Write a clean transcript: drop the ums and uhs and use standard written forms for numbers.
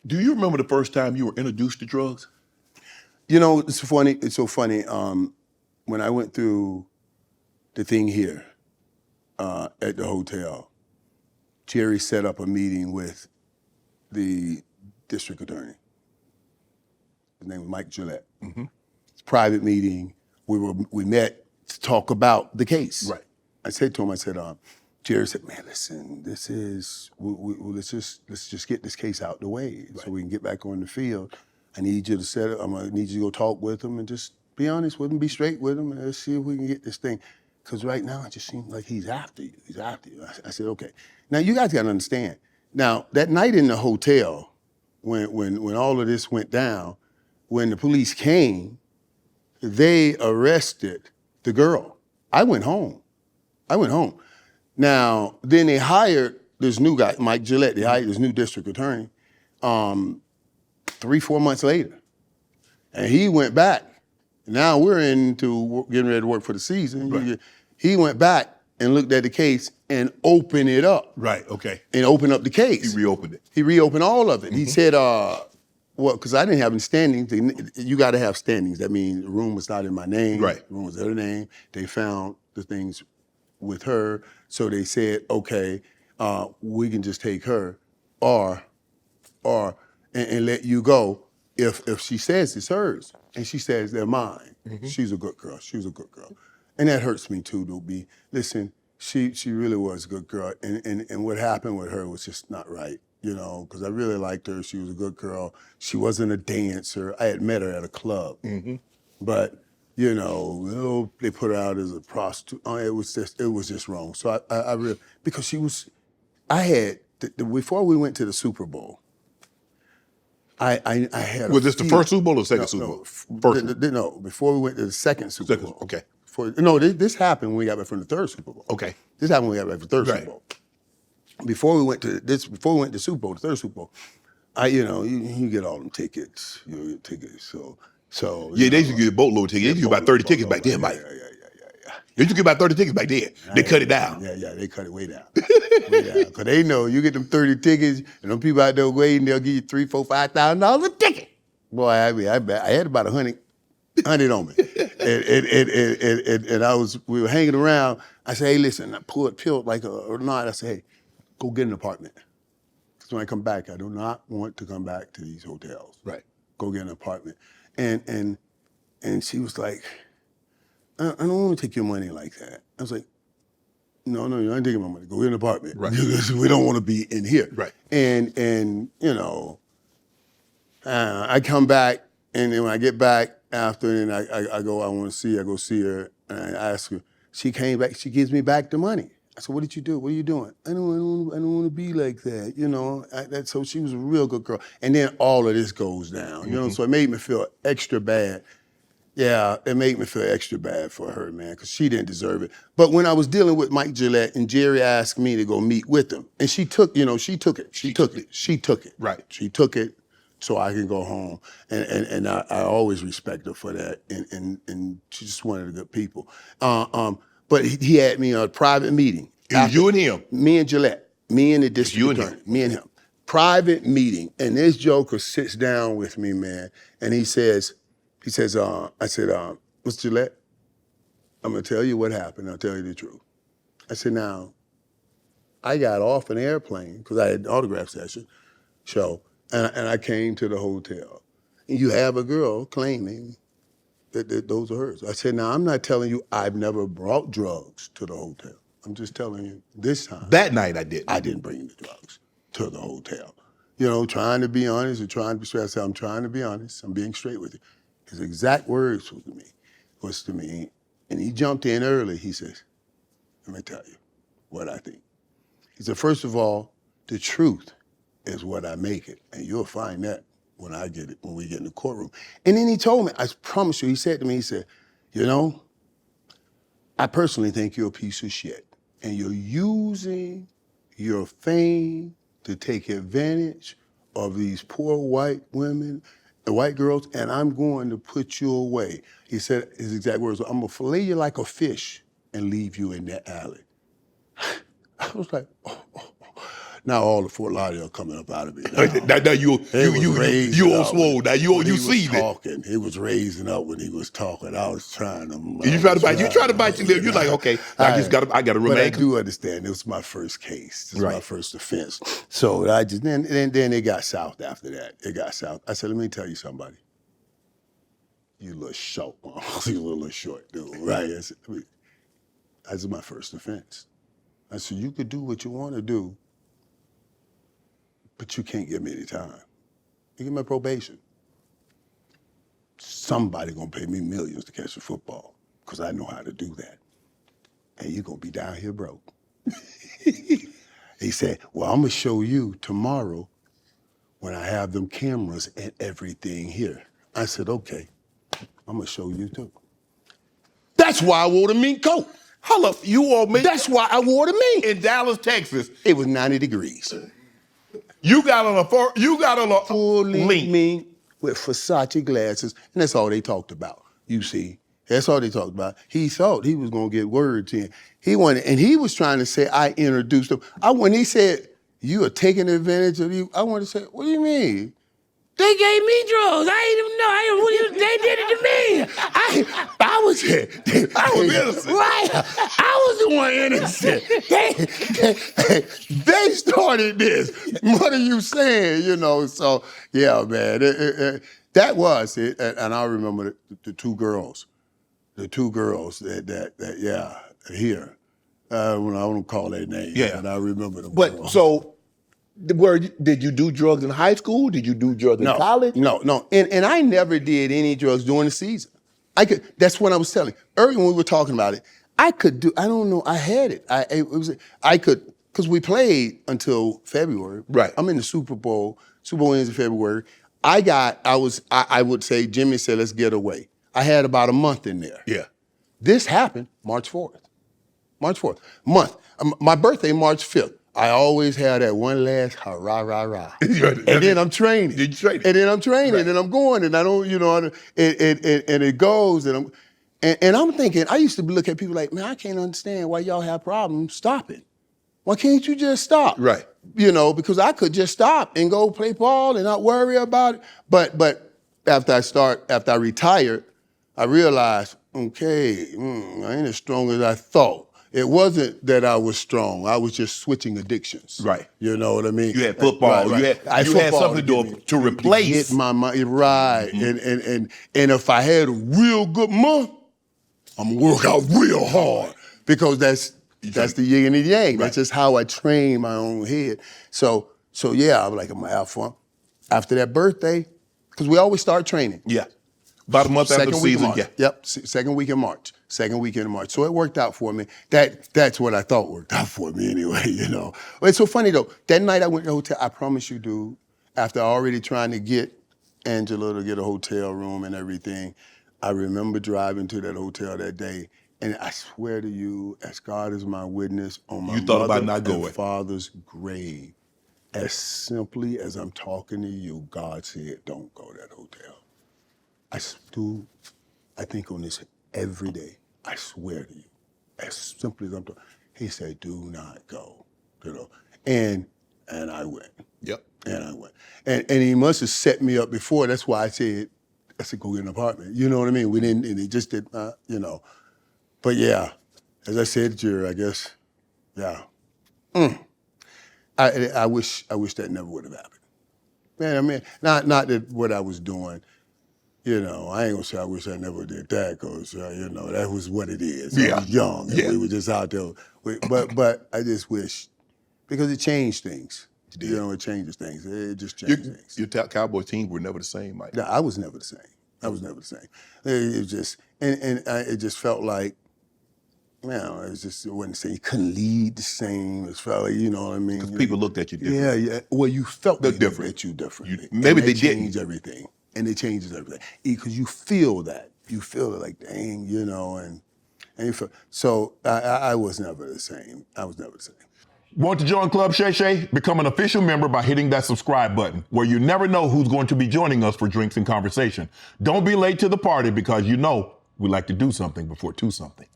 Do you remember the first time you were introduced to drugs? You know, it's funny. It's so funny. When I went through the thing here at the hotel, Jerry set up a meeting with the district attorney. His name was Mike Gillette. Mm-hmm. It's a private meeting. We met to talk about the case. Right. I said to him, I said, Jerry said, man, listen, this is let's just get this case out the way so we can get back on the field. I need you to set up. I need you to go talk with him and just be honest with him, be straight with him, and let's see if we can get this thing. Because right now it just seems like he's after you. He's after you. I said, okay. Now you guys got to understand. Now that night in the hotel, when all of this went down, when the police came, they arrested the girl. I went home. Now, then they hired this new guy, Mike Gillette. They hired this new district attorney 3-4 months later. And he went back. Now we're into getting ready to work for the season. Right. He went back and looked at the case and opened it up. Right, okay. And opened up the case. He reopened it. He reopened all of it. He said, well, because I didn't have any standings. You got to have standings. That means the room was not in my name. Right. The room was in her name. They found the things with her. So they said, okay, we can just take her or let you go if she says it's hers. And she says they're mine. Mm-hmm. She's a good girl. She was a good girl. And that hurts me too, Doobie. Listen, she really was a good girl. And what happened with her was just not right, you know, because I really liked her. She was a good girl. She wasn't a dancer. I had met her at a club. Mm-hmm. But, you know, they put her out as a prostitute. It was just wrong. So I really, because she was, I had, before we went to the Super Bowl, I had. Was this the first Super Bowl or the second Super Bowl? First. No, before we went to the second Super Bowl. Okay. This happened when we got back from the third Super Bowl. Okay. This happened when we got back from the third Right. Super Bowl. Before we went to the Super Bowl, the third Super Bowl, you get all them tickets. You get tickets. So Yeah, they used to get a boatload of tickets. They used to get about 30 tickets back then, Mike. Yeah. They used to get about 30 tickets back then. They cut it down. Yeah, they cut it way down. Because they know you get them 30 tickets, and them people out there waiting, they'll give you $3,000, $4,000, $5,000 a ticket. Boy, I had about 100 on me. And we were hanging around. I said, hey, listen, I peeled like a knot. I said, hey, go get an apartment. Because when I come back, I do not want to come back to these hotels. Right. Go get an apartment. And she was like, I don't want to take your money like that. I was like, no, you're not taking my money. Go get an apartment. Right. We don't want to be in here. Right. And I come back, and then when I get back after, and I go see her, and I ask her. She came back. She gives me back the money. I said, what did you do? What are you doing? I don't want to be like that, you know. So she was a real good girl. And then all of this goes down, you know. So it made me feel extra bad. Yeah, it made me feel extra bad for her, man, because she didn't deserve it. But when I was dealing with Mike Gillette, and Jerry asked me to go meet with him, and she took it. She took it. Right. She took it so I can go home. And I always respect her for that. And she's just one of the good people. But he had me a private meeting. It was you and him? Me and Gillette. Me and the district You and attorney. him? Me and him. Private meeting. And this joker sits down with me, man, and he says, I said, Mr. Gillette, I'm going to tell you what happened. I'll tell you the truth. I said, now, I got off an airplane because I had an autograph session show, and I came to the hotel. And you have a girl claiming that those are hers. I said, now, I'm not telling you I've never brought drugs to the hotel. I'm just telling you this time. That night I did. I didn't bring the drugs to the hotel. You know, trying to be honest and trying to be straight. I said, I'm trying to be honest. I'm being straight with you. His exact words was to me, and he jumped in early. He says, let me tell you what I think. He said, first of all, the truth is what I make it, and you'll find that when we get in the courtroom. And then he told me, I promise you, he said to me, he said, you know, I personally think you're a piece of shit, and you're using your fame to take advantage of these poor white women, white girls, and I'm going to put you away. He said his exact words, I'm gonna fillet you like a fish and leave you in that alley. I was like, oh. now all the Fort Lauderdale coming up out of me. Now you old swole. Now you see that. Talking. He was raising up when he was talking. I was trying to. You try to bite your lip. You're like, okay, I gotta remain. But I do understand. It was my first case. This was my first offense. So I just then it got south after that. It got south. I said, let me tell you somebody. You little short, you little short dude, right? I said, that's my first offense. I said, you could do what you want to do, but you can't give me any time. You give me probation. Somebody gonna pay me millions to catch a football, because I know how to do that. And you're gonna be down here broke. He said, well, I'm gonna show you tomorrow when I have them cameras and everything here. I said, okay, I'm gonna show you too. That's why I wore the mink coat. Hold up, you wore mink? That's why I wore the mink. In Dallas, Texas. It was 90 degrees. You got on a fully mink. mink with Versace glasses, and that's all they talked about. You see, that's all they talked about. He thought he was gonna get words in. He was trying to say I introduced him. When he said you are taking advantage of you, I wanted to say, what do you mean? They gave me drugs. I didn't even know. They did it to me. I was innocent. Right. I was the one innocent. They started this. What are you saying? So yeah, man. That was it. And I remember the two girls. The two girls that here. I don't call their names. Yeah. And I remember them. But so. Did you do drugs in high school? Did you do drugs in college? No. And I never did any drugs during the season. That's what I was telling. Earlier when we were talking about it, I had it. Because we played until February. Right. I'm in the Super Bowl. Super Bowl ends in February. I would say, Jimmy said, let's get away. I had about a month in there. Yeah. This happened March 4th. March 4th. My birthday, March 5th. I always have that one last hurrah, rah, rah. And then I'm training. Did you train? And then I'm training, right. and I'm going, and I don't, and it goes, and I'm thinking, I used to look at people like, man, I can't understand why y'all have problems stopping. Why can't you just stop? Right. Because I could just stop and go play ball and not worry about it. But after I retired, I realized, okay, I ain't as strong as I thought. It wasn't that I was strong. I was just switching addictions. Right. You know what I mean? You had football. Right. You had something to replace. Get my mind right. Mm-hmm. And if I had a real good month, I'm gonna work out real hard, because that's the yin and the yang. Right. That's just how I train my own head. So yeah, I'm like, I'm gonna have fun. After that birthday, because we always start training. Yeah. About a month after the season. Yeah. Yep. Second week in March. So it worked out for me. That's what I thought worked out for me anyway, But it's so funny though. That night I went to the hotel, I promise you, dude, after already trying to get Angela to get a hotel room and everything, I remember driving to that hotel that day, and I swear to you, as God is my witness, on my mother and father's grave, as simply as I'm talking to you, God said, don't go to that hotel. I think on this every day. I swear to you, as simply as I'm talking. He said, do not go, And I went. Yep. And I went. And he must have set me up before. That's why I said, go get an apartment. You know what I mean? We didn't, and he just did, But yeah, as I said, Jerry, I guess, yeah. I wish that never would have happened. Man, I mean, not that what I was doing, I ain't gonna say I wish I never did that, because that was what it is. I was young, and we were just out there. But I just wish, because it changed things. It changes things. It just changed things. Your Cowboy teams were never the same, Mike. No, I was never the same. It just it just felt like, it wasn't the same. You couldn't lead the same. It felt like, you know what I mean? Because people looked at you different. Yeah. Well, you felt They're they different. looked at you differently. Maybe they didn't. change Everything. And it changes everything. Because you feel that. You feel it like, dang, and you feel. So I was never the same. I was never the same. Want to join Club Shay Shay? Become an official member by hitting that subscribe button, where you never know who's going to be joining us for drinks and conversation. Don't be late to the party, because we like to do something before two something.